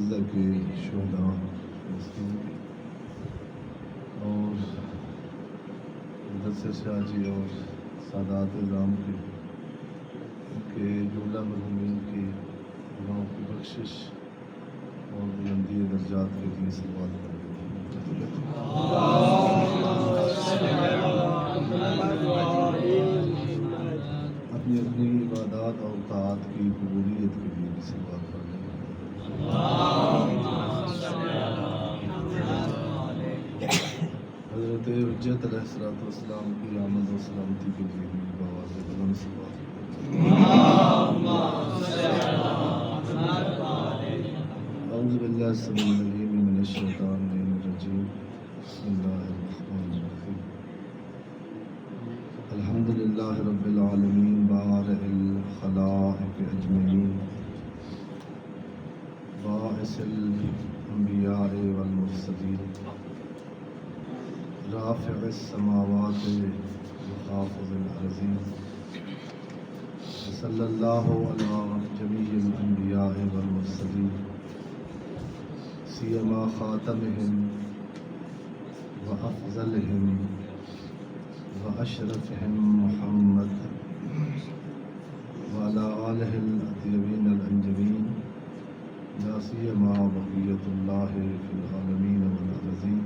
اعزہ کے شہداء اور مدثر شاہ جی اور سادات اعظام کے جملہ مرحومین کی گناہوں کی بخشش اور بلندی درجات کے لیے صلوات پڑھتے اپنی اپنی عبادات اور طاعات کی قبولیت کے لیے بھی صلوات پڑھتے حضرت حجت علیہ الصلوۃ والسلام کی آمد و سلامتی کے لیے بھی بآواز بلند صلوات اعوذ باللہ السمیع العلیم من الشیطان الرجیم بسم اللہ الرحمن الرحیم الحمد للہ رب العالمین بارئ الخلائق اجمعین باعث الانبیاء والمرسلین رافع السماوات وخافض الارضین صلی اللہ علی جمیع الانبیاء والمرسلین سیما خاتمہم وافضلہم واشرفہم محمد وعلی آلہ الاطیبین الانجمین لا سیما بقیۃ اللہ فی العالمین والارضین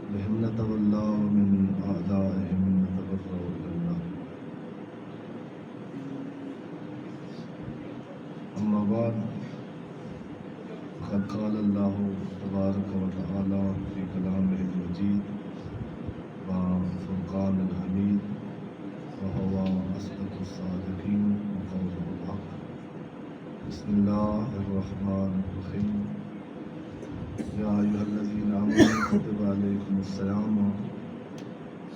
بہم نتولی من اعدائہم نتبرأ الی اللہ اما بعد فقد قال اللہ تبارک و تعالی فی کلامہ المجید وفرقان الحمید وهو اصدق الصادقین وقوله الحق بسم اللہ الرحمن الرحیم یا ایھا الذین آمنوا کتب علیکم الصیام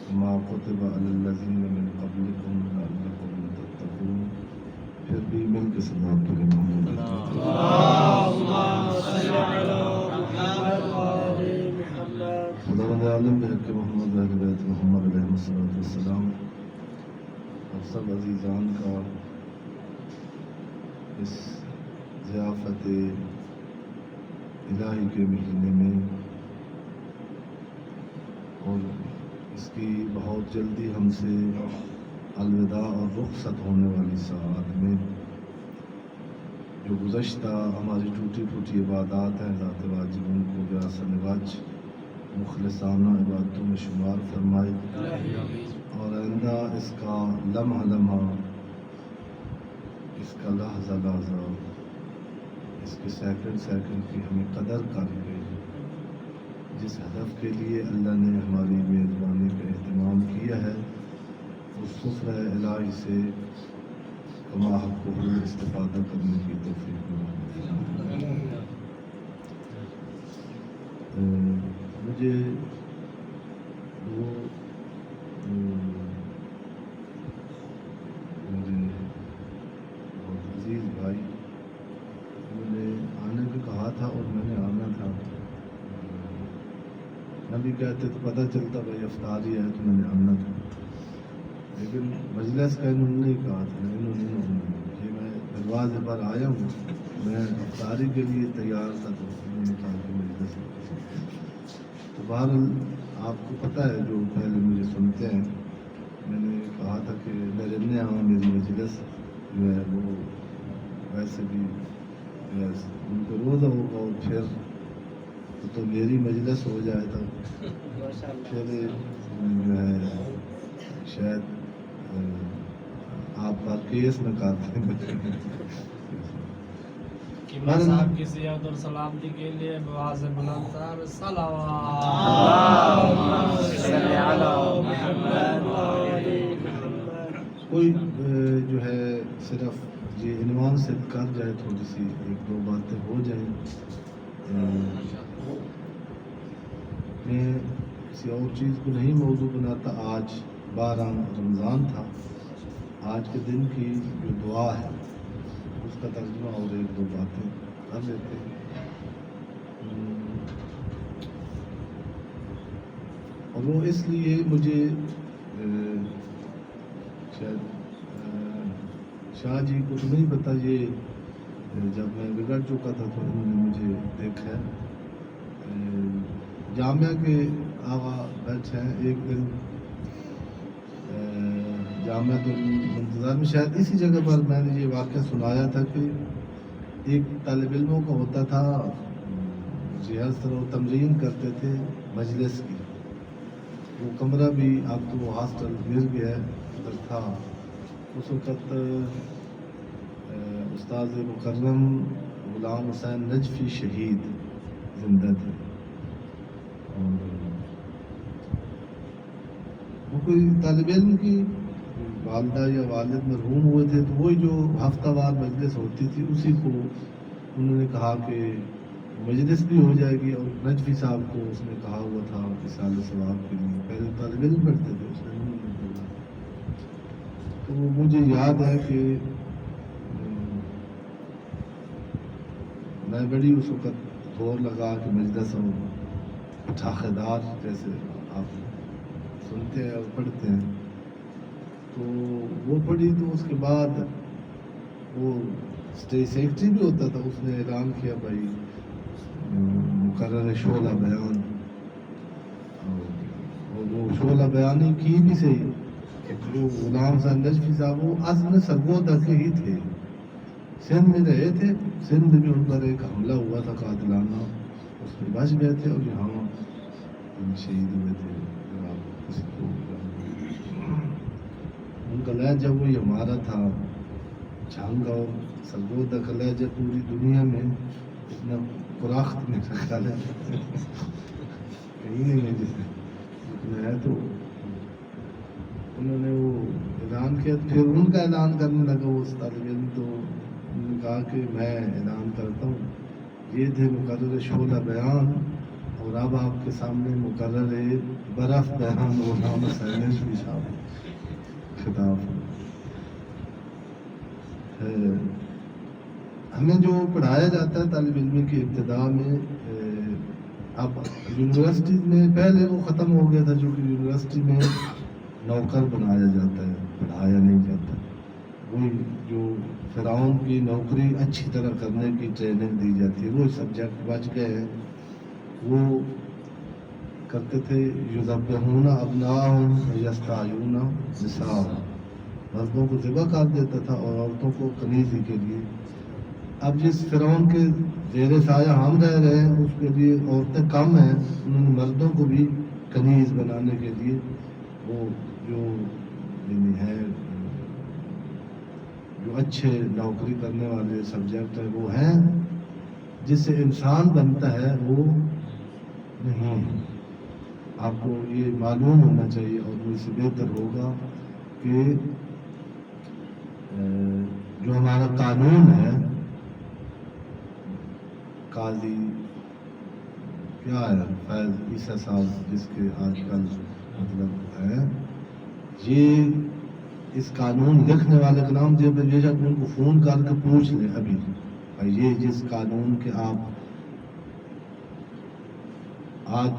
کما کتب علی الذین من قبلکم لعلکم تتقون پھر بھی مل کے سلام پڑھیں محمد خداوند عالم بحق محمد و اہل بیت محمد علیہ الصلوۃ والسلام اور سب عزیزان کا اس ضیافت الہی کے مہینے میں اور اس کی بہت جلدی ہم سے الوداع اور رخصت ہونے والی ساعت میں جو گزشتہ ہماری ٹوٹی پھوٹی عبادات ہیں ذات واجب ان کو بیاس نواج مخلصانہ عبادتوں میں شمار فرمائے اور آئندہ اس کا لمحہ لمحہ اس کا لحظہ لحظہ اس کے سیکنڈ سیکنڈ کی ہمیں قدر کاری گئی جس ہدف کے لیے اللہ نے ہماری میزبانی کا اہتمام کیا ہے اس سفرہ الہی سے کما حق کو استفادہ کرنے کی توفیق مجھے وہ میرے بہت عزیز بھائی انہوں نے آنے کو کہا تھا اور میں نے آنا تھا نبی کہتے تو پتہ چلتا بھائی افطاری ہے تو میں نے آنا تھا لیکن مجلس کا انہوں نے کہا تھا کہ میں دروازے پر آیا ہوں میں افطاری کے لیے تیار تھا تو انہوں نے کہا کہ مجلس تو بہرحال آپ کو پتہ ہے جو پہلے مجھے سنتے ہیں میں نے کہا تھا کہ میرے یہاں میری مجلس جو ہے وہ ویسے بھی ان کو روزہ ہوگا اور پھر تو میری مجلس ہو جائے تو پھر جو ہے شاید آپ کا کیس میں کاٹتے ہیں امام صاحب کی زیارت اور سلامتی کے لیے بواز بلند تر صلوات کوئی جو ہے صرف یہ عنوان سے کر جائے تھوڑی سی ایک دو باتیں ہو جائیں میں کسی اور چیز کو نہیں موضوع بناتا آج 12 رمضان تھا آج کے دن کی جو دعا ہے اس کا ترجمہ اور ایک دو باتیں کر لیتے ہیں اور وہ اس لیے مجھے شاید شاہ جی کو تو نہیں پتا یہ جب میں بگڑ چکا تھا تو انہوں نے مجھے دیکھا. جامعہ کے آغا بیٹھے ہیں ایک دن جامعہ المنتظر میں، شاید اسی جگہ پر میں نے یہ واقعہ سنایا تھا کہ ایک طالب علموں کا ہوتا تھا، ہر طرح تمرین کرتے تھے مجلس کی. وہ کمرہ بھی اب تو وہ ہاسٹل گر گیا ہے، ادھر تھا. اس وقت استاد مکرم غلام حسین نجفی شہید زندہ تھے. اور وہ کوئی طالب علم کی والدہ یا والد مرحوم ہوئے تھے، تو وہی جو ہفتہ وار مجلس ہوتی تھی اسی کو انہوں نے کہا کہ مجلس بھی ہو جائے گی. اور نجفی صاحب کو اس نے کہا ہوا تھا اصالہ ثواب کے لیے، پہلے طالب علم پڑھتے تھے، اس نے نہیں پڑھا. تو مجھے یاد ہے کہ میں بڑی اس وقت دور لگا کہ مجلس اور ٹھاقے دار جیسے آپ سنتے ہیں اور پڑھتے ہیں. تو وہ پڑھی تو اس کے بعد وہ اسٹیج سیکرٹری بھی ہوتا تھا، اس نے اعلان کیا بھائی مقرر شعلہ بیان. اور وہ شعلہ بیانی کی بھی صحیح. وہ غلام حسین نجفی صاحب وہ اصل سرگودا کے ہی تھے، سندھ میں رہے تھے. سندھ میں ان پر ایک حملہ ہوا تھا قاتلانہ، اس میں بچ گئے تھے اور یہاں شہید ہوئے تھے. ان کا لہجہ وہی ہمارا تھا، جھنگ اور سرگودا کا لہجہ پوری دنیا میں اتنا پراخت نہیں رکھا ہے کہیں نہیں ہے جسے اتنا ہے. تو انہوں نے وہ اعلان کیا، پھر ان کا اعلان کرنے لگا وہ طالب علم. تو انہوں نے کہا کہ میں اعلان کرتا ہوں، یہ تھے مقرر شعلہ بیان، اور اب آپ کے سامنے مقرر برف بیان غلام حسین نجفی صاحب. خطاب ہمیں جو پڑھایا جاتا ہے طالب علم کی ابتدا میں، اب یونیورسٹی میں پہلے وہ ختم ہو گیا تھا، جو کہ یونیورسٹی میں نوکر بنایا جاتا ہے، پڑھایا نہیں جاتا. وہی جو فرعون کی نوکری اچھی طرح کرنے کی ٹریننگ دی جاتی ہے، وہ سبجیکٹ بچ گئے ہیں. وہ کرتے تھے یذبحون ابناءہم ویستحیون نساءہم، مردوں کو ذبح کر دیتا تھا اور عورتوں کو کنیزی کے لیے. اب جس فرعون کے زیر سایہ ہم رہ رہے ہیں اس کے لیے عورتیں کم ہیں، انہوں نے مردوں کو بھی کنیز بنانے کے لیے وہ جو یعنی ہے جو اچھے نوکری کرنے والے سبجیکٹ ہیں وہ ہیں، جس سے انسان بنتا ہے وہ نہیں. آپ کو یہ معلوم ہونا چاہیے، اور وہ اس سے بہتر ہوگا کہ جو ہمارا قانون ہے، قاضی کیا ہے فیض عیسیٰ صاحب جس کے آج کل مطلب ہے، یہ اس قانون لکھنے والے کا نام جو بے شک ان کو فون کر کے پوچھ لیں ابھی، یہ جس قانون کے آپ آج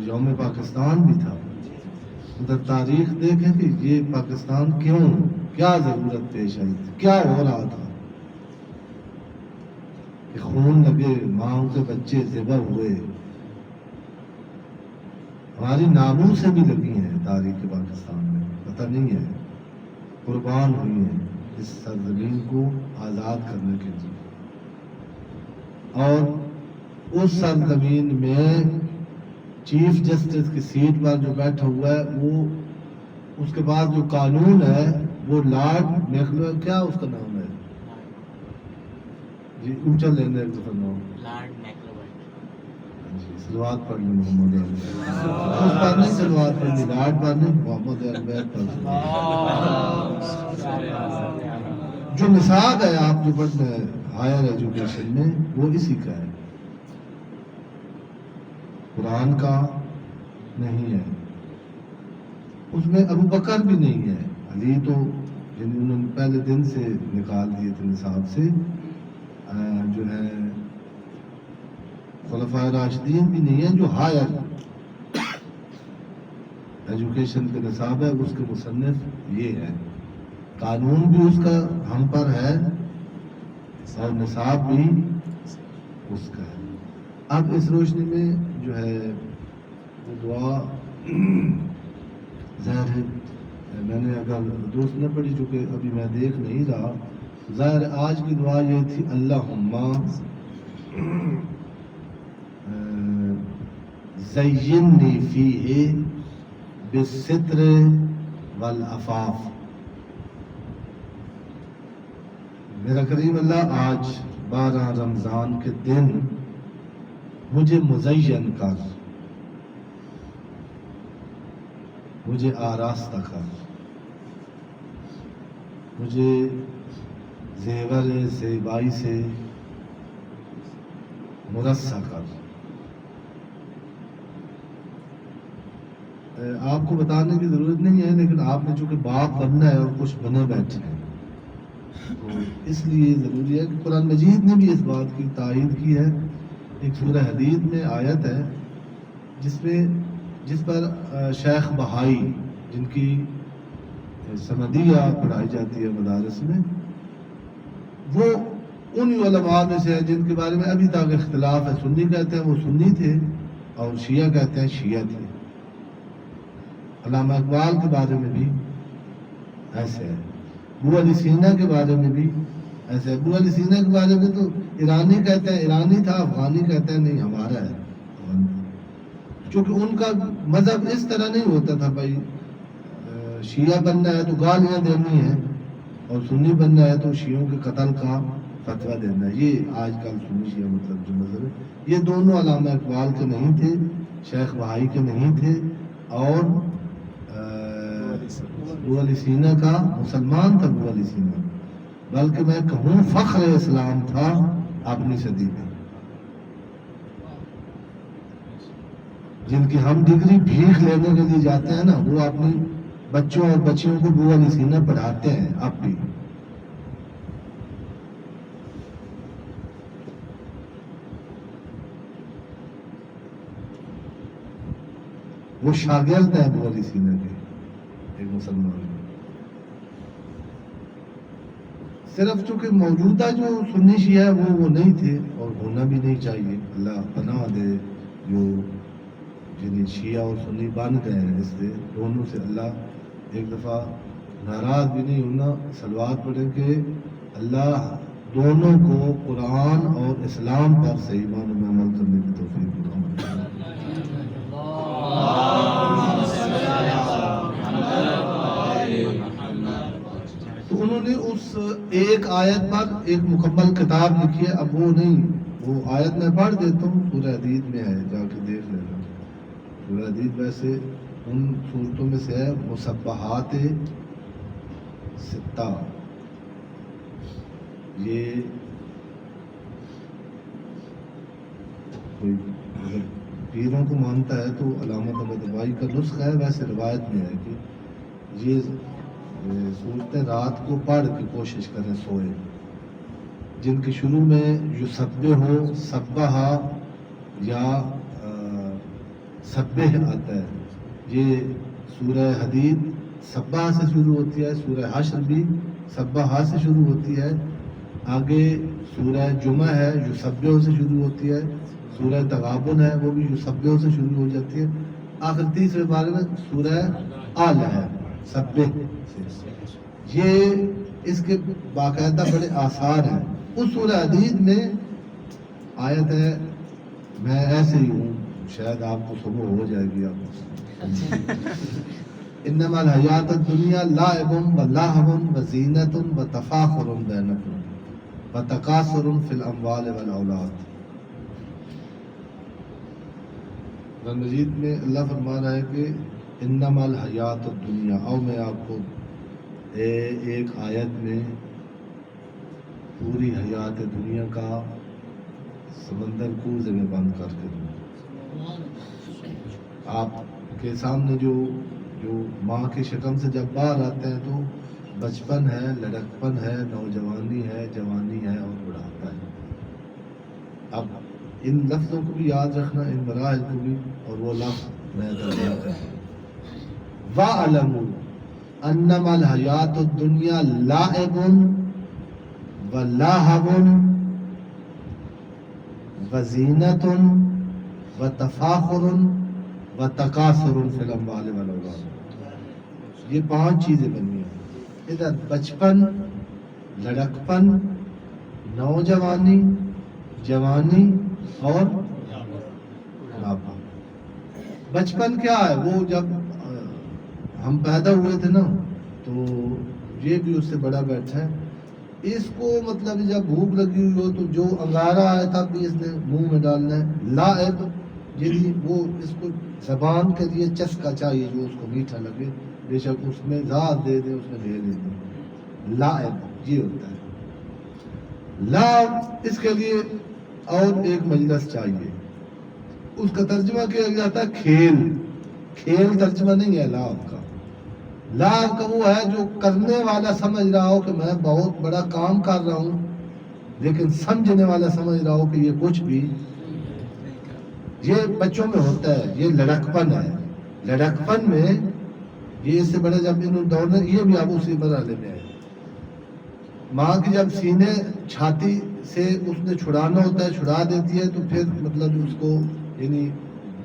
یوم پاکستان بھی تھا، ادھر تاریخ دیکھیں کہ یہ پاکستان کیوں، کیا ضرورت پیش آئی تھی، کیا ہو رہا تھا کہ خون لگے، ماں کے بچے ذبح ہوئے. ہماری ناموں سے بھی لگی ہیں تاریخ پاکستان میں، پتہ نہیں ہے، قربان ہوئی ہیں اس سرزمین کو آزاد کرنے کے لیے. اور اس سرزمین میں چیف جسٹس کی سیٹ پر جو بیٹھا ہوا ہے، وہ اس کے بعد جو قانون ہے وہ لارڈ میکلو، کیا اس کا نام ہے جی، اونچا لینے کا نام لارڈ میکلوڈ. جی سلوات پڑھ لیں محمد اس پر نہیں، سلوات پڑھنی لارڈ پر نہیں، محمد البید پر. جو نصاب ہے آپ جو پڑھنا ہے ہائر ایجوکیشن میں، وہ اسی کا ہے، قرآن کا نہیں ہے. اس میں ابو بکر بھی نہیں ہے، علی تو یعنی انہوں نے پہلے دن سے نکال دیے تھے نصاب سے. جو ہے خلفائے راشدین بھی نہیں ہے، جو ہائر ایجوکیشن کے نصاب ہے اس کے مصنف یہ ہے. قانون بھی اس کا ہم پر ہے، اور نصاب بھی اس کا ہے. اب اس روشنی میں جو ہے وہ دعا ظاہر ہے میں نے اگر درست نہ پڑھی چونکہ ابھی میں دیکھ نہیں رہا. ظاہر آج کی دعا یہ تھی اللہم زینی فیہ بالستر والعفاف. میرا کریم اللہ آج 12 رمضان کے دن مجھے مزین کر، مجھے آراستہ کر، مجھے زیور زیبائی سے مرصع کر. آپ کو بتانے کی ضرورت نہیں ہے لیکن آپ نے چونکہ باپ بننا ہے اور کچھ بنے بیٹھے ہیں تو اس لیے ضروری ہے کہ قرآن مجید نے بھی اس بات کی تائید کی ہے. ایک سورہ حدید میں آیت ہے جس پر شیخ بہائی جن کی سندیہ پڑھائی جاتی ہے مدارس میں، وہ ان علماء میں سے ہیں جن کے بارے میں ابھی تک اختلاف ہے. سنی کہتے ہیں وہ سنی تھے اور شیعہ کہتے ہیں شیعہ تھے. علامہ اقبال کے بارے میں بھی ایسے ہے، ابو علی سینا کے بارے میں بھی ایسے ہے. ابو علی سینا کے بارے میں تو ایرانی کہتے ہیں ایرانی تھا، افغانی کہتے ہیں نہیں ہمارا ہے. چونکہ ان کا مذہب اس طرح نہیں ہوتا تھا بھائی شیعہ بننا ہے تو گالیاں دینی ہے اور سنی بننا ہے تو شیعوں کے قتل کا فتویٰ دینا ہے. یہ آج کل سنی شیعہ مطلب جو مذہب ہے، یہ دونوں علامہ اقبال کے نہیں تھے، شیخ بہائی کے نہیں تھے اور ابو علی سینا کا مسلمان تھا. ابو علی سینا بلکہ میں کہوں فخر اسلام تھا اپنی صدی میں. جن کی ہم ڈگری بھیک لینے کے لیے جاتے ہیں نا، وہ اپنی بچوں اور بچیوں کو ابو علی سینا پڑھاتے ہیں اب بھی. وہ شاگرد ہیں ابو علی سینا کے ایک مسلمان. صرف چونکہ موجودہ جو سنی شیعہ ہے وہ نہیں تھے اور ہونا بھی نہیں چاہیے. اللہ پناہ دے جو جنہیں شیعہ اور سنی بن گئے ہیں، اس سے دونوں سے اللہ ایک دفعہ ناراض بھی نہیں ہونا. صلوات پڑھیں کہ اللہ دونوں کو قرآن اور اسلام پر صحیح ایمان میں عمل کرنے کی توفیق عطا. تو انہوں نے اس ایک آیت پر ایک مکمل کتاب لکھی ہے. اب وہ نہیں، وہ آیت میں پڑھ دیتا ہوں، سورہ حدید میں ہے، جا کے دیکھ لینا. سورہ حدید ویسے ان صورتوں میں سے ہے مسبحات 6. یہ کوئی پیروں کو مانتا ہے تو علامہ طباطبائی کا نسخہ ہے. ویسے روایت میں ہے کہ یہ صورتیں رات کو پڑھ کے کوشش کریں سوئے، جن کے شروع میں یسبح ہو، سبح یا سبح آتا ہے. یہ سورہ حدید سبح سے شروع ہوتی ہے، سورہ حشر بھی سبح سے شروع ہوتی ہے. آگے سورہ جمعہ ہے یسبح سے شروع ہوتی ہے، سورہ تغابن ہے وہ بھی یسبح سے شروع ہو جاتی ہے. آخر تیسرے بارے میں سورہ آل ہے سبح سے. یہ اس کے باقاعدہ بڑے آثار ہیں. اس سورہ حدید میں آیت ہے، میں ایسے ہی ہوں، شاید آپ کو صبح ہو جائے گی. آپ انما الحیات الدنیا لعب و لہو و زینت و تفاخر بینکم و تکاثر فی الاموال والاولاد. قرآن مجید میں اللہ فرما رہا ہے کہ انما الحیات الدنیا، اور میں آپ کو ایک آیت میں پوری حیات دنیا کا سمندر کو زمین بند کر کے دوں. آپ کے سامنے جو ماں کے شکم سے جب باہر آتے ہیں تو بچپن ہے، لڑکپن ہے، نوجوانی ہے، جوانی ہے اور بڑھاپا ہے. اب ان لفظوں کو بھی یاد رکھنا، ان مراحل کو بھی. اور وہ لفظ میں درجات ہے وَاعْلَمُوا انما الحیات الدنیا لعب ولاہب وزینت وتفاخر وتکاثر فی الاموال والاولاد. یہ 5 چیزیں بنی ہیں. ادھر بچپن، لڑکپن، نوجوانی، جوانی اور بڑھاپا. بچپن کیا ہے؟ وہ جب ہم پیدا ہوئے تھے نا تو یہ بھی اس سے بڑا بیٹھا ہے. اس کو مطلب جب بھوک لگی ہوئی ہو تو جو انگارہ آیا تھا بھی اس نے منہ میں ڈالنا ہے. لعب یعنی وہ اس کو زبان کے لیے چسکا چاہیے جو اس کو میٹھا لگے، بے شک اس میں ذات دے دے، اس میں لے لے دے. لعب یہ ہوتا ہے. لعب اس کے لیے اور ایک مجلس چاہیے. اس کا ترجمہ کیا جاتا ہے کھیل. کھیل ترجمہ نہیں ہے لعب کا. لعب کا وہ ہے جو کرنے والا سمجھ رہا ہو کہ میں بہت بڑا کام کر رہا ہوں، لیکن سمجھنے والا سمجھ رہا ہو کہ یہ کچھ بھی. یہ بچوں میں ہوتا ہے، یہ لڑکپن ہے. لڑکپن میں یہ اس سے بڑے جب انہوں دوڑنے، یہ بھی اب اسی مرحلے میں ہے. ماں کی جب سینے چھاتی سے اس نے چھڑانا ہوتا ہے، چھڑا دیتی ہے، تو پھر مطلب اس کو یعنی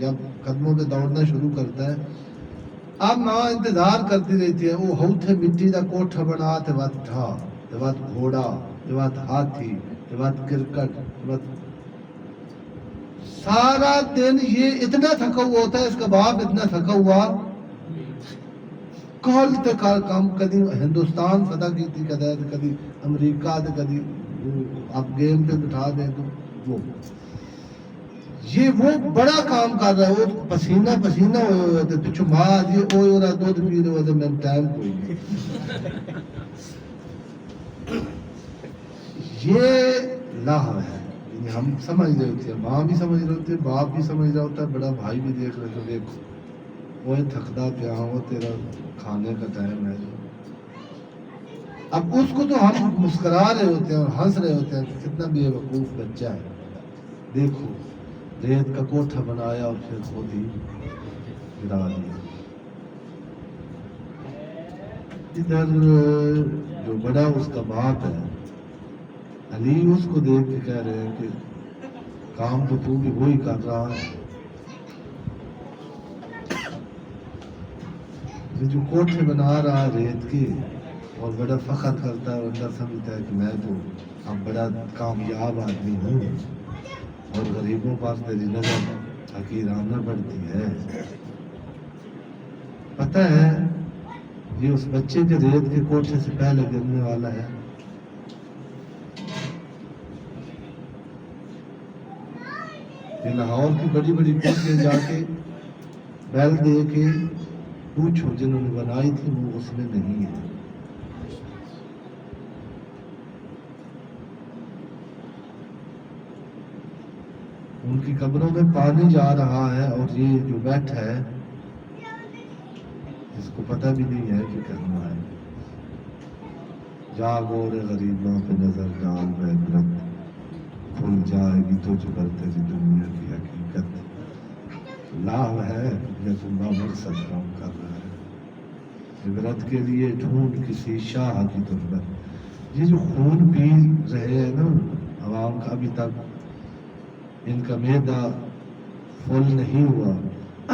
جب قدموں پہ دوڑنا شروع کرتا ہے. اب ماں انتظار کرتی رہتی ہے. وہ ہوتے مٹی کا کوٹھا بنا تے وقت ڈھا تے وقت گھوڑا تے وقت ہاتھی تے وقت کرکٹ تے وقت سارا دن یہ اتنا تھکا ہوا ہوتا ہے. اس کا باپ اتنا تھکا ہوا کال تے کام کدی ہندوستان فتح کی تھی، کدی امریکہ تے کدی اب گیم پہ بٹھا دیں تو وہ بڑا کام کر رہا ہے. وہ پسینہ پسینہ ہوئے ہوئے تھے پچھو ماں یہ ہوئے ہو رہا دودھ پی رہے ہوئے میں ٹائم کوئی نہیں. یہ لاہو ہے. یعنی ہم سمجھ رہے ہوتے ہیں، ماں بھی سمجھ رہے ہوتے ہیں، باپ بھی سمجھ رہا ہوتا ہے، بڑا بھائی بھی دیکھ رہے تو دیکھو وہ تھکدا پیا ہو، تیرا کھانے کا ٹائم ہے. اب اس کو تو ہم مسکرا رہے ہوتے ہیں اور ہنس رہے ہوتے ہیں کہ کتنا بے وقوف بچہ ہے. دیکھو ریت کا کوٹھا بنایا اور پھر خود ہی گرا دیا. ادھر جو بڑا اس کا باپ ہے علی، اس کو دیکھ کے کہہ رہے ہیں کہ کام تو تو بھی وہی کر رہا ہے. جو کوٹھے بنا رہا ہے ریت کے اور بڑا فخر کرتا ہے اور اندر سمجھتا ہے کہ میں تو اب بڑا کامیاب آدمی ہوں اور غریبوں پاس میری نظر حقیرانہ بڑھتی ہے. پتہ ہے یہ اس بچے کے ریت کے کوٹھے سے پہلے گرنے والا ہے. یہ لاہور کی بڑی بڑی کوٹھیں جا کے بیل دے کے پوچھو جنہوں نے بنائی تھی وہ اس میں نہیں ہے. ان کی قبروں میں پانی جا رہا ہے اور یہ جو بیٹھا ہے اس کو پتہ بھی نہیں ہے کہ کرنا ہے. جاگو رے غریبوں پہ نظر ڈال میں عبرت، کھل جائے گی تجھ پر تیری دنیا کی حقیقت. لاو ہے لیکن بامقصد کام کر رہا ہے. عبرت کے لیے ڈھونڈ کسی شاہ کی تربت. یہ جو خون پی رہے ہیں نا عوام کا، ابھی تک ان کا معدہ فل نہیں ہوا،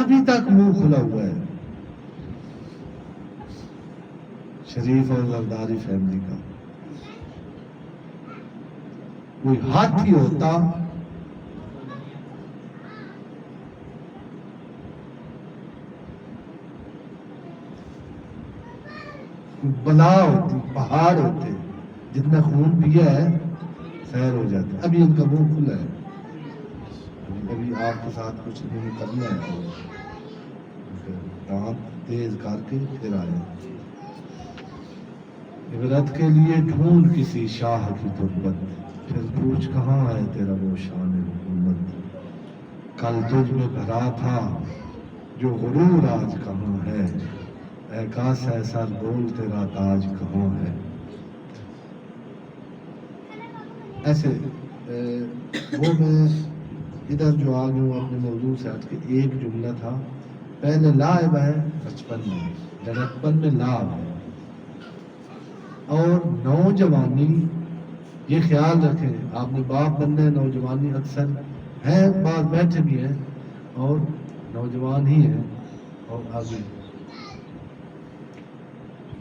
ابھی تک منہ کھلا ہوا ہے. شریف اور زرداری فیملی کا کوئی ہاتھی ہوتا کوئی بلا ہوتی، پہاڑ ہوتے، جتنا خون پیا ہے سیر ہو جاتا. ابھی ان کا منہ کھلا ہے. ابھی آپ کے ساتھ کچھ نہیں کرنا ہے، دانت تیز کر کے پھر آئے. عبرت کے لیے ڈھونڈ کسی شاہ کی تربت، پھر پوچھ کہاں ہے تیرا وہ شان حکومت. کل تجھ میں بھرا تھا جو غرور آج کہاں ہے. اے کاس ہے سر بول تیرا تاج کہاں ہے. ایسے وہ میں ادھر جو آ گیا ہوں اپنے موضوع سے ہٹ کے ایک جملہ تھا. پہلے لعب ہے بچپن میں، لڑکپن میں لعب ہے، اور نوجوانی یہ خیال رکھیں آپ نے باپ بننا ہے. نوجوانی اکثر ہیں بعض بیٹھے بھی ہیں اور نوجوان ہی ہیں اور آگے.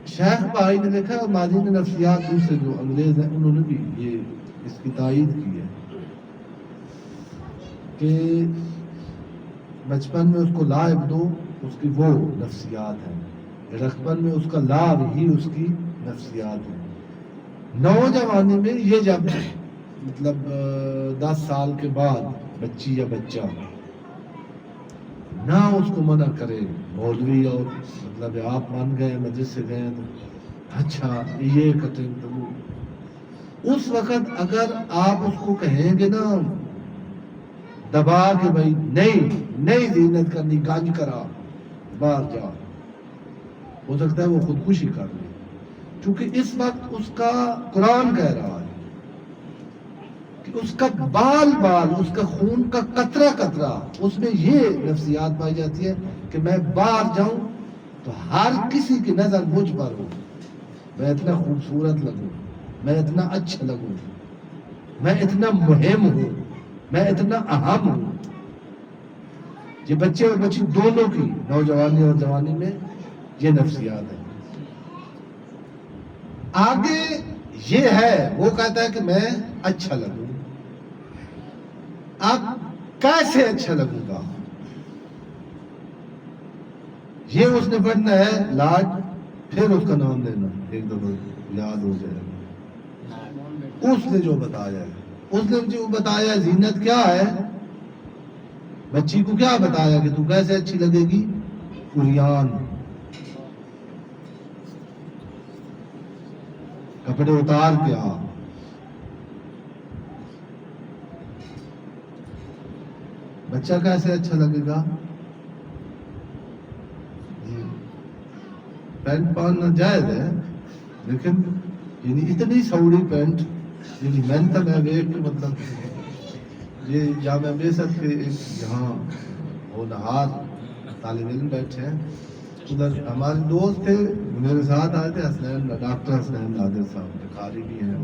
شیخ بھائی نے دیکھا ماجد نفسیات دوسرے جو انگریز ہیں انہوں نے بھی یہ اس کی تائید کی ہے کہ بچپن میں اس کو لعب دو اس کی وہ نفسیات ہیں، رقبن میں اس کا لعب ہی اس کی نفسیات ہیں. نوجوانی میں یہ جب مطلب 10 سال کے بعد بچی یا بچہ نہ اس کو منع کرے مولوی اور مطلب آپ مان گئے مدرسے گئے تو اچھا یہ کٹیں تو وہ، اس وقت اگر آپ اس کو کہیں گے نا دبا کے بھائی نہیں زینت کرنی گنج کرا باہر جا، ہو سکتا ہے وہ خودکشی کر لے، کیونکہ اس وقت اس کا قرآن کہہ رہا ہے کہ اس کا بال اس کا خون کا قطرہ قطرہ اس میں یہ نفسیات پائی جاتی ہے کہ میں باہر جاؤں تو ہر کسی کی نظر مجھ پر ہو، میں اتنا خوبصورت لگوں، میں اتنا اچھا لگوں، میں اتنا مہم ہوں، میں اتنا اہم ہوں. یہ بچے اور بچی دونوں کی نوجوانی اور جوانی میں یہ نفسیات ہے. آگے یہ ہے وہ کہتا ہے کہ میں اچھا لگوں. اب کیسے اچھا لگوں گا یہ اس نے پڑھنا ہے لاڈ، پھر اس کا نام لینا ایک دفعہ یاد ہو جائے گا. اس نے جو بتایا ہے، اس نے جو بتایا زینت کیا ہے، بچی کو کیا بتایا کہ تو کیسے اچھی لگے گی، عریان کپڑے اتار کے آ. بچہ کیسے اچھا لگے گا، پینٹ پہننا جائز ہے لیکن یعنی اتنی سوڑی پینٹ یعنی محنت میں ویٹ کے مطلب یہ جامعہ بیست کے ایک یہاں وہ نہار طالب علم بیٹھے ہیں، ادھر ہمارے دوست تھے میرے ساتھ آئے تھے حسنین ڈاکٹر حسنین نادر صاحب قاری بھی ہیں.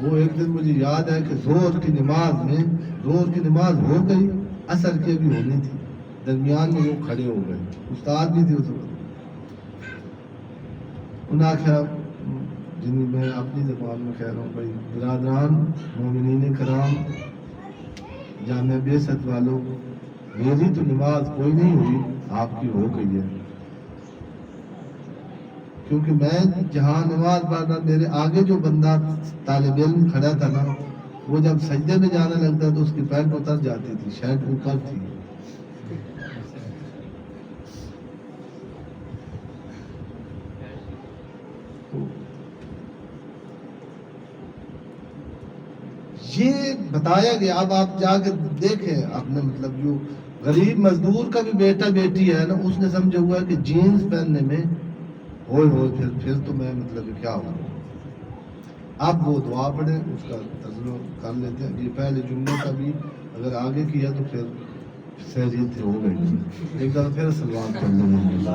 وہ ایک دن مجھے یاد ہے کہ زور کی نماز ہو گئی، عصر کی بھی ہونی تھی، درمیان میں وہ کھڑے ہو گئے، استاد بھی تھے اس وقت. انہوں نے کہا جنہیں میں اپنی زبان میں کہہ رہا ہوں بھائی برادران مومنین کرام جامعہ بیست والوں، میری تو نماز کوئی نہیں ہوئی، آپ کی ہو گئی ہے. کیونکہ میں جہاں نماز پڑھنا میرے آگے جو بندہ طالب علم کھڑا تھا نا وہ جب سجدے میں جانے لگتا تو اس کی پینٹ اتر جاتی تھی، شاید اوپر تھی. یہ بتایا گیا. اب آپ جا کے دیکھیں اپنے مطلب جو غریب مزدور کا بھی بیٹا بیٹی ہے نا اس نے سمجھا ہوا ہے کہ جینز پہننے میں ہوئے پھر تو میں مطلب کیا ہوں. اب وہ دعا پڑھیں اس کا ترجمہ کر لیتے ہیں. یہ پہلے جملے کا بھی اگر آگے کیا تو پھر سہریت ہو گئی. ایک دفعہ پھر سلوات پڑھ لیں.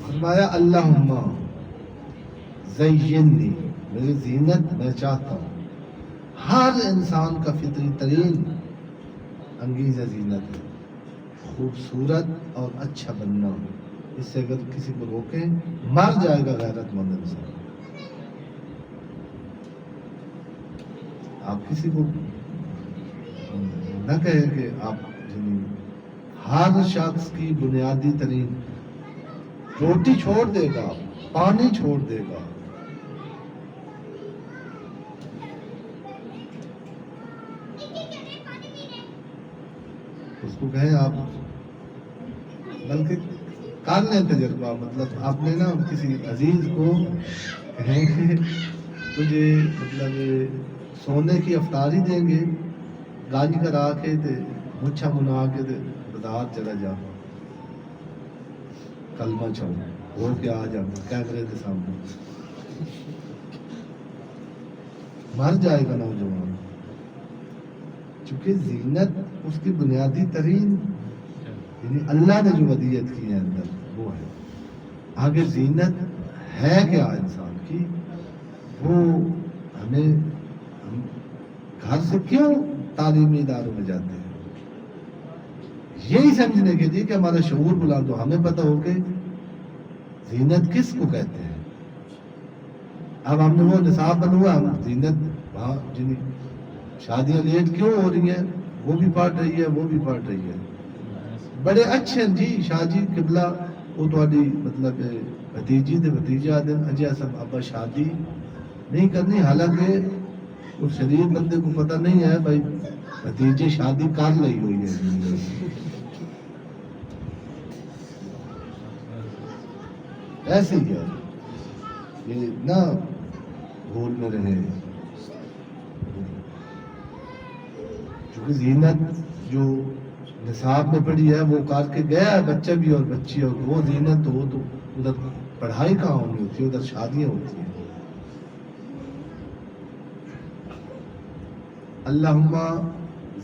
فرمایا اللہم زینی، میری زینت میں چاہتا ہوں. ہر انسان کا فطری ترین انگیزہ زینت ہے، خوبصورت اور اچھا بننا. اس سے اگر کسی کو روکیں مر جائے گا غیرت مند انسان. آپ کسی کو نہ کہیں کہ آپ ہر شخص کی بنیادی ترین روٹی چھوڑ دے گا، پانی چھوڑ دے گا، اس کو کہیں آپ بلکہ کر لیں تجربہ. مطلب آپ نے نا کسی عزیز کو کہیں کہ تجھے مطلب سونے کی افطاری دیں گے، گاج کرا کے دے مچھا منا کے دے بازار چلا جا، کلمہ چھو ہو کے آ جا کیمرے کے سامنے. مر جائے گا نوجوان، چونکہ زینت اس کی بنیادی ترین یعنی اللہ نے جو ودیت کی ہے اندر وہ ہے. آگے زینت ہے کیا انسان کی، وہ ہمیں ہم گھر سے کیوں تعلیمی اداروں میں جاتے ہیں؟ یہی سمجھنے کے لیے کہ ہمارا شعور بلند ہو، ہمیں پتہ ہو کہ زینت کس کو کہتے ہیں۔ اب ہم نے وہ نصاب بنا ہوا، ہم زینت وہاں جن شادیاں لیٹ کیوں ہو رہی ہیں وہ بھی پڑھ رہی ہے، وہ بھی پڑھ رہی ہے، بڑے اچھے ہیں جی شاہ جی قبلہ وہ تھوڑی مطلب بھتیجی تے بھتیجا دن اجے سب ابا شادی نہیں کرنی، حالانکہ اس شریف بندے کو پتہ نہیں ہے بھائی بھتیجے شادی کر لئی ہوئی ہے، ایسے ہی ہے، یہ نہ بھول میں رہے، کیونکہ زینت جو نصاب میں پڑھی ہے وہ کر کے گیا ہے بچہ بھی اور بچی، اور وہ زینت ہو تو ادھر پڑھائی کہاں ہونی ہوتی ہے، ادھر شادیاں ہوتی ہیں۔ اللہم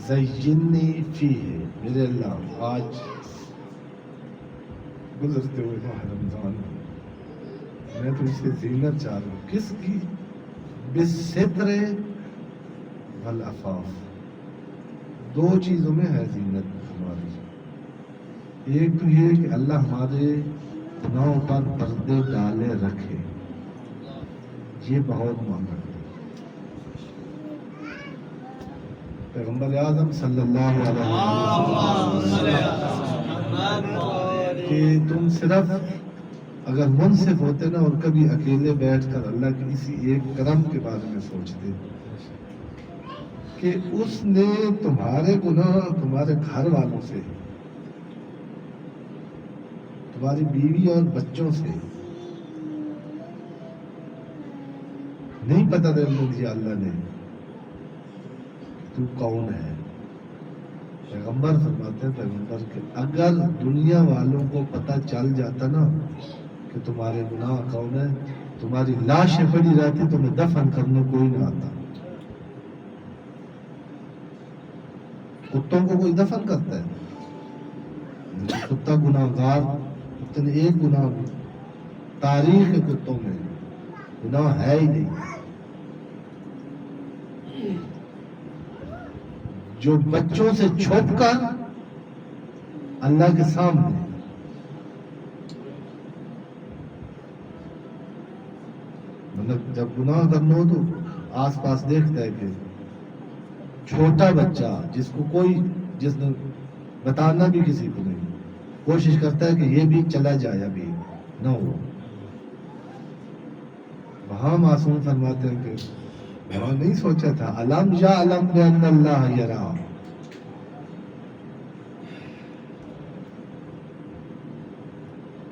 زینی فیہ، میرے اللہ آج گزرتے ہوئے ماہ رمضان میں تو اس سے زینت چاہ رہا ہوں، کس کی؟ بالستر والعفاف، دو چیزوں میں ہے زینت ہماری، ایک تو یہ کہ اللہ ہمارے گناہوں پر پردے ڈالے رکھے، یہ بہت مانگا ہے۔ پیغمبر اعظم صلی اللہ علیہ وسلم کہ تم صرف اگر منصف ہوتے نا اور کبھی اکیلے بیٹھ کر اللہ کے اسی ایک کرم کے بارے میں سوچتے کہ اس نے تمہارے گناہ تمہارے گھر والوں سے، تمہاری بیوی اور بچوں سے نہیں پتہ کرنے دیا اللہ نے تو کون ہے۔ پیغمبر فرماتے ہیں پیغمبر کہ اگر دنیا والوں کو پتہ چل جاتا نا کہ تمہارے گناہ کون ہے، تمہاری لاشیں پڑی رہتی، تمہیں دفن کرنے کوئی نہ آتا۔ کتوں کو کوئی دفن کرتا ہے؟ کتا گناہ گار، کتے نے ایک گناہ تاریخ کے کتوں میں گناہ ہے ہی نہیں۔ جو بچوں سے چھپ کر اللہ کے سامنے مطلب جب گناہ کرنا ہو تو آس پاس دیکھتا ہے کہ چھوٹا بچہ جس کو کوئی جس نے بتانا بھی کسی کو نہیں، کوشش کرتا ہے کہ یہ بھی چلا جائے ابھی نہ ہو۔ وہاں معصوم فرماتے ہیں کہ میں نہیں سوچا تھا علم یا علم بان اللہ یرا،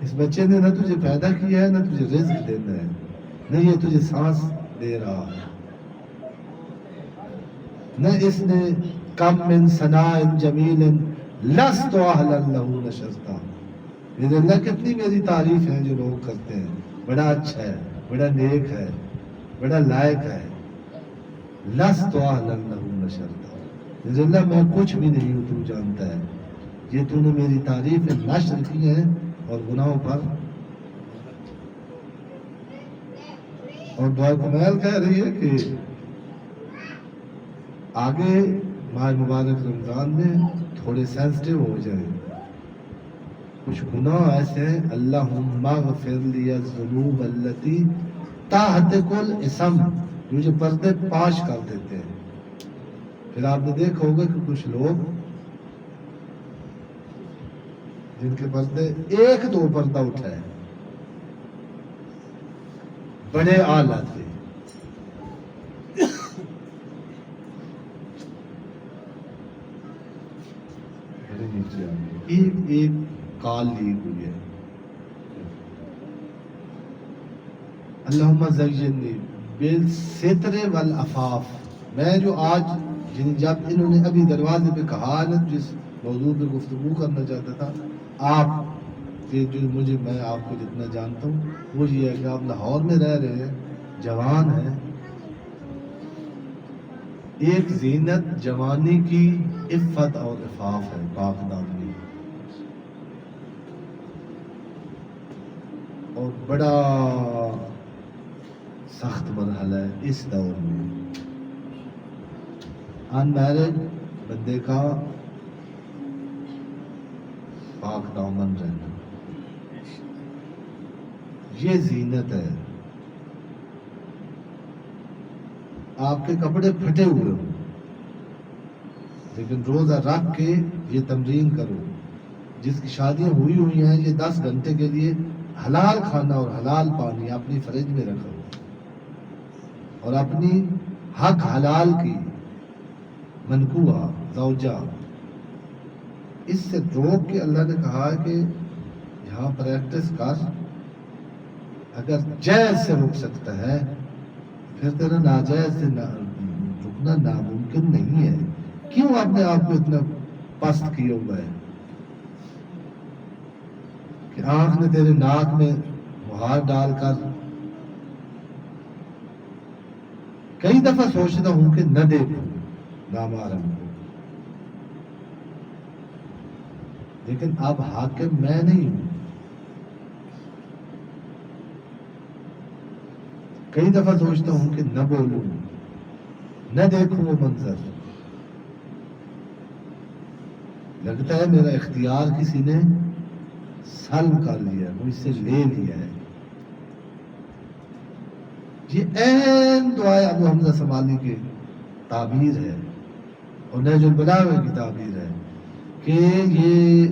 اس بچے نے نہ تجھے پیدا کیا ہے نہ تجھے رزق دینا ہے، نہ یہ تجھے سانس دے رہا، نہ اس نے کم من ثناء جمیل لست اہلا لہ نشرتا، میرے اللہ کتنی میری تعریف ہے جو لوگ کرتے ہیں، بڑا اچھا ہے، بڑا نیک ہے، بڑا لائق ہے، لست اہلا لہ نشرتا، میرے اللہ میں کچھ بھی نہیں ہوں، تو جانتا ہے، یہ تو نے میری تعریف نشر کی ہے اور گناہوں پر اور دعا کمیل کہہ رہی ہے کہ آگے ماہ مبارک رمضان میں تھوڑے سینسٹیو ہو جائیں، کچھ گناہ ایسے ہیں اللہم اغفر لی الذنوب التی تحت کل اسم، جو پردے پاش کر دیتے ہیں۔ پھر آپ نے دیکھا ہوگا کہ کچھ لوگ جن کے پردے ایک دو پردہ اٹھائے بڑے اعلیٰ تھے، ایک کال لی ہوئی ہے، اللہم زینی بالستر والعفاف، میں جو آج جب انہوں نے ابھی دروازے پہ کہا نا جس موضوع پہ گفتگو کرنا چاہتا تھا، آپ کہ جو میں آپ کو جتنا جانتا ہوں وہ یہ ہے کہ آپ لاہور میں رہ رہے ہیں، جوان ہیں، ایک زینت جوانی کی عفت اور عفاف ہے، پاک دامنی، اور بڑا سخت مرحلہ ہے اس دور میں. ان میرڈ بندے کا پاک دامن رہنا یہ زینت ہے. آپ کے کپڑے پھٹے ہوئے ہوں لیکن روزہ رکھ کے یہ تمرین کرو. جس کی شادیاں ہوئی ہیں یہ 10 گھنٹے کے لیے حلال کھانا اور حلال پانی اپنی فریج میں رکھو اور اپنی حق حلال کی منکوہ زوجہ اس سے روک کے اللہ نے کہا ہے کہ یہاں پریکٹس کر. اگر جائز سے رک سکتا ہے پھر تیرا ناجائز سے رکنا ناممکن نہیں ہے. کیوں اپنے آپ کو اتنا پست کیا ہوا ہے کہ آنکھ نے تیرے ناک میں مہار ڈال کر کئی دفعہ سوچتا ہوں کہ نہ دیکھوں نامحرم کو، لیکن اب حاکم میں نہیں ہوں. کئی دفعہ سوچتا ہوں کہ نہ بولوں نہ دیکھوں وہ منظر. لگتا ہے میرا اختیار کسی نے سلب کر لیا ہے، مجھ سے لے لیا ہے. یہ عین دعائے ابو حمزہ سمالی کی تعبیر ہے اور نہج البلاغہ کی تعبیر ہے کہ یہ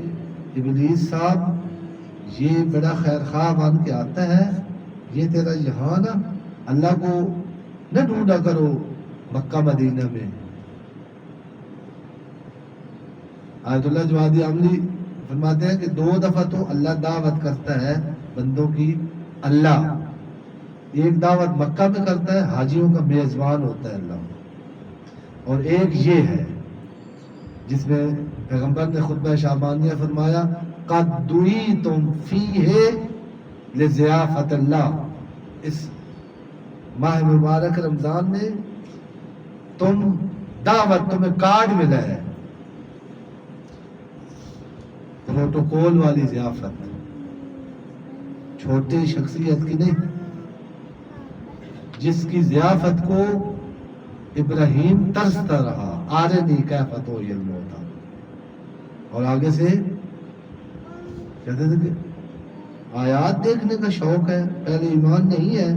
ابلیس صاحب یہ بڑا خیر خواہ بن کے آتا ہے. یہ تیرا یہاں نا اللہ کو نہ ڈھونڈا کرو مکہ مدینہ میں. آیت اللہ جوادی عملی فرماتے ہیں کہ 2 دفعہ تو اللہ دعوت کرتا ہے بندوں کی. اللہ ایک دعوت مکہ میں کرتا ہے، حاجیوں کا میزبان ہوتا ہے اللہ، اور ایک یہ ہے جس میں پیغمبر نے خطبہ شعبانیہ فرمایا قد دعیتم فیہ لضیافت اللہ. اس ماہ مبارک رمضان میں دعوت تمہیں کارڈ ملا ہے، پروٹوکول والی ضیافت، چھوٹی شخصیت کی نہیں، جس کی ضیافت کو ابراہیم ترستا رہا. آرنی کیف طوی الموت. اور آگے سے کہتے تھے کہ آیات دیکھنے کا شوق ہے، پہلے ایمان نہیں ہے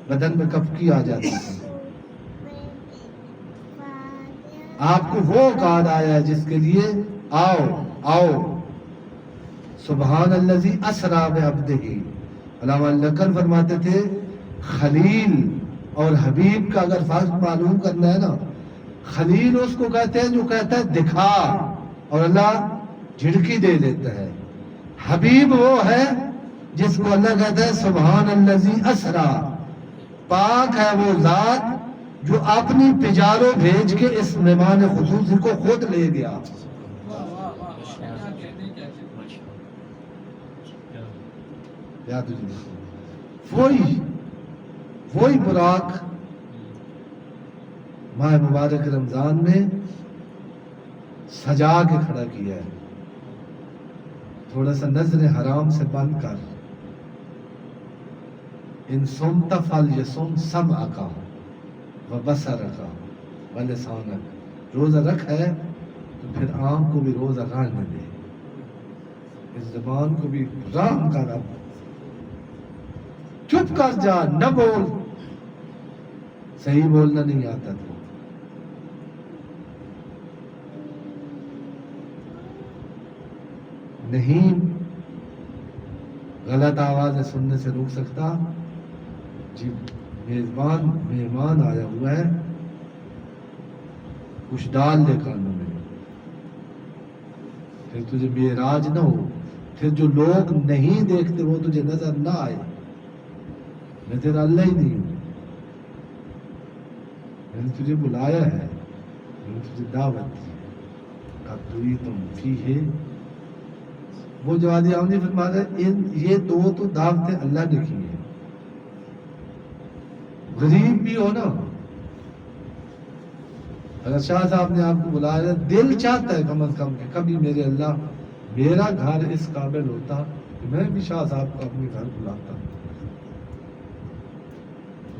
بدن میں کپکی آ جاتی ہے. آپ کو وہ کارڈ آیا ہے جس کے لیے آؤ آؤ. سبحان الذی اسری بعبدہ. علامہ لکن فرماتے تھے خلیل اور حبیب کا اگر فرق معلوم کرنا ہے نا، خلیل اس کو کہتے ہیں جو کہتا ہے دکھا اور اللہ جھڑکی دے دیتا ہے. حبیب وہ ہے جس کو اللہ کہتا ہے سبحان الذی اسری. پاک ہے وہ ذات جو اپنی تجاروں بھیج کے اس مہمان خصوصی کو خود لے گیا. وہی براق ماہ مبارک رمضان میں سجا کے کھڑا کیا ہے، تھوڑا سا نظر حرام سے بند کر. ان صمت فلیصم سمعک وبصرک ولسانک. روزہ رکھ ہے تو پھر آنکھ کو بھی روزہ رہنے دے، اس زبان کو بھی رام کر. اب چپ کر جا، نہ بول. صحیح بولنا نہیں آتا تھا. نہیں غلط آوازیں سننے سے روک سکتا. جی مہمان آیا ہوا ہے، کچھ ڈال دے کانوں میں، پھر تجھے معراج نہ ہو، پھر جو لوگ نہیں دیکھتے وہ تجھے نظر نہ آئے. میں تیرا اللہ ہی نہیں ہوں، میں نے تجھے بلایا ہے، میں نے تجھے دعوت دی. اب تم فیہ. وہ جوادی عاملی فرما رہے یہ 2 تو دعوتیں اللہ نے کی ہیں. غریب بھی ہو نا، اگر شاہ صاحب نے آپ کو بلایا، دل چاہتا ہے کم از کم کہ کبھی میرے اللہ میرا گھر اس قابل ہوتا کہ میں بھی شاہ صاحب کو اپنے گھر بلاتا.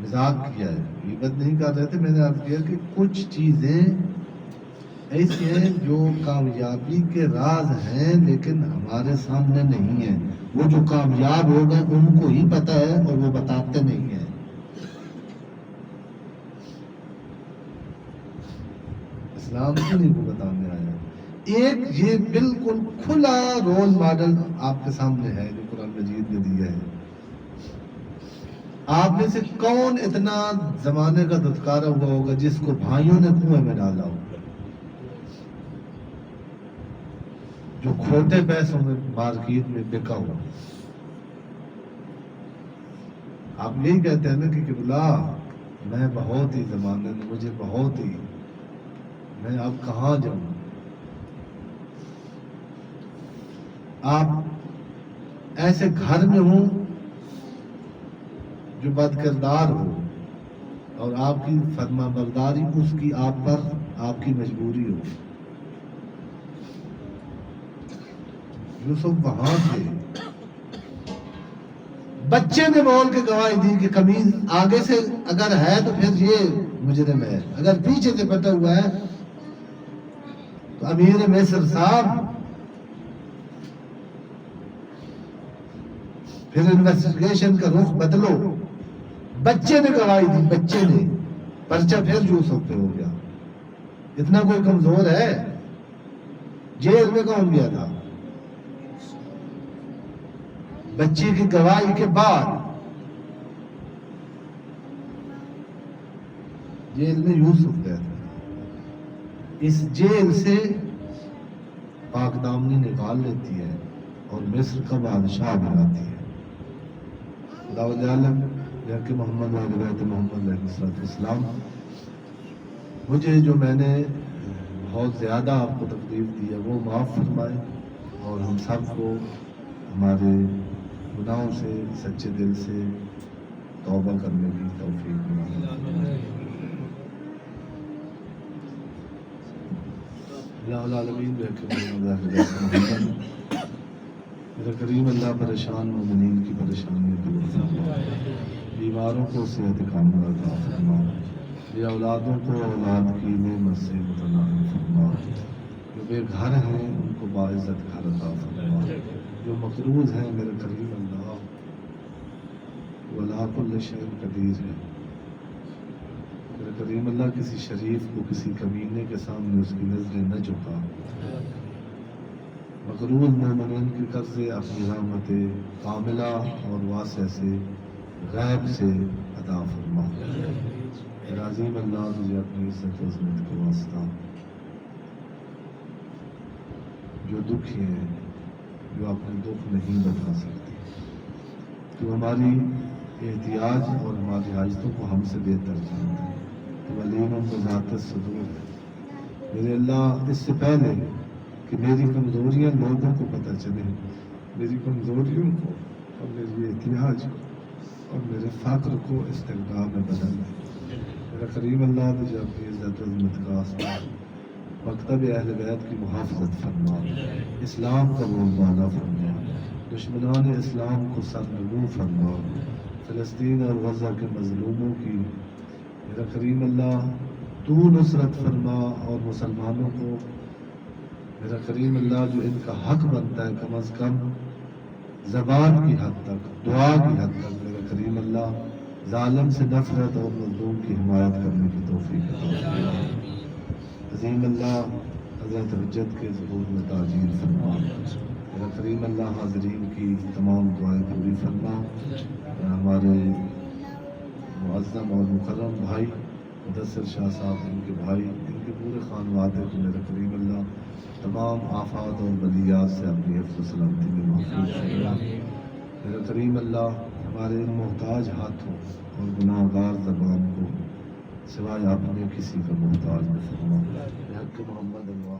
مذاق کیا ہے، غیبت نہیں کر رہے تھے. میں نے عرض کیا کہ کچھ چیزیں ایسی ہیں جو کامیابی کے راز ہیں لیکن ہمارے سامنے نہیں ہیں. وہ جو کامیاب ہو گئے ان کو ہی پتہ ہے اور وہ بتاتے نہیں ہیں. اسلام کیوں نہیں کو بتانے آیا؟ ایک یہ بالکل کھلا رول ماڈل آپ کے سامنے ہے جو قرآن مجید نے دیا ہے. آپ میں سے کون اتنا زمانے کا دھتکارا ہوا ہوگا جس کو بھائیوں نے کنویں میں ڈالا ہوگا، جو کھوٹے پیسوں میں مارکیٹ میں بکا ہوا؟ آپ یہی کہتے ہیں نا کہ قبلہ میں بہت ہی زمانے میں مجھے بہت ہی، میں اب کہاں جاؤں؟ آپ ایسے گھر میں ہوں جو بد کردار ہو اور آپ کی فرما برداری اس کی آپ پر آپ کی مجبوری ہو. یوسف وہاں تھے، بچے نے بول کے گواہی دی کہ قمیض آگے سے اگر ہے تو پھر یہ مجرم ہے، اگر پیچھے سے پٹا ہوا ہے تو امیر مصر صاحب پھر انویسٹیگیشن کا رخ بدلو. بچے نے گواہی دی، بچے نے، پرچہ پھر یوسف پہ ہو گیا. اتنا کوئی کمزور ہے؟ جیل میں کون گیا تھا؟ بچے کی گواہی کے بعد جیل میں یوسف گیا تھا. اس جیل سے پاک دامنی نکال لیتی ہے اور مصر کا بادشاہ بناتی ہے. خدا عالم کہ محمد و بیت محمد علیہ السلام، مجھے جو میں نے بہت زیادہ آپ کو تکلیف دی ہے وہ معاف فرمائے اور ہم سب کو ہمارے گناہوں سے سچے دل سے توبہ کرنے کی توفیق بنائے. العالمین میرا کریم اللہ پریشان مومنین کی پریشانیاں دور فرما، بیماروں کو صحت کاملہ عطا فرما، بے اولادوں کو اولاد کی نعمت سے متنعم فرما، جو بے گھر ہیں ان کو باعزت گھر عطا فرما، جو مقروض ہیں میرا کریم اللہ وہ علی کل شیء قدیر ہے. میرا کریم اللہ کسی شریف کو کسی کمینے کے سامنے اس کی نظریں نہ جھکا. مقروض مومنین کے قرضے اپنی رحمت کاملہ اور واسع سے غیب سے عطا فرما. عظیم اللہ تجھے اپنی عزت و عظمت کا واسطہ جو دکھی ہیں، جو اپنے دکھ نہیں بتا سکتے، تو ہماری احتیاج اور ہماری حاجتوں کو ہم سے بہتر جانتا ہے. تو علیم بذات الصدور ہے. میرے اللہ اس سے پہلے کہ میری کمزوریاں لوگوں کو پتہ چلے، میری کمزوریوں کو اور میری احتیاج کو اور میرے فقر کو استغنا میں بدل دے. میرا کریم اللہ تجھے اپنی عزت و عظمت کا واسطہ مکتب اہل بیت کی محافظت فرما، اسلام کا بولبالا فرما، دشمنان اسلام کو سرنگوں فرما، فلسطین اور غزہ کے مظلوموں کی میرا کریم اللہ تو نصرت فرما، اور مسلمانوں کو میرا کریم اللہ جو ان کا حق بنتا ہے کم از کم زبان کی حد تک، دعا کی حد تک میرا کریم اللہ ظالم سے نفرت اور مظلوم کی حمایت کرنے کی توفیق عطا فرما. عظیم اللہ حضرت حجت کے ظہور میں تاجیل فرما. میرا کریم اللہ حاضرین کی تمام دعائیں پوری فرما. ہمارے معظم اور مکرم بھائی مدثر شاہ صاحب، ان کے بھائی، ان کے پورے خانوادے کو میرا کریم اللہ تمام آفات اور بلیات سے اپنی حفظ و سلامتی میں محفوظ فرما. میرا کریم اللہ ہمارے ان محتاج ہاتھوں اور گناہ گار زبان کو سوائے اپنے کسی کا محتاج نہ فرما. حق محمد اللہ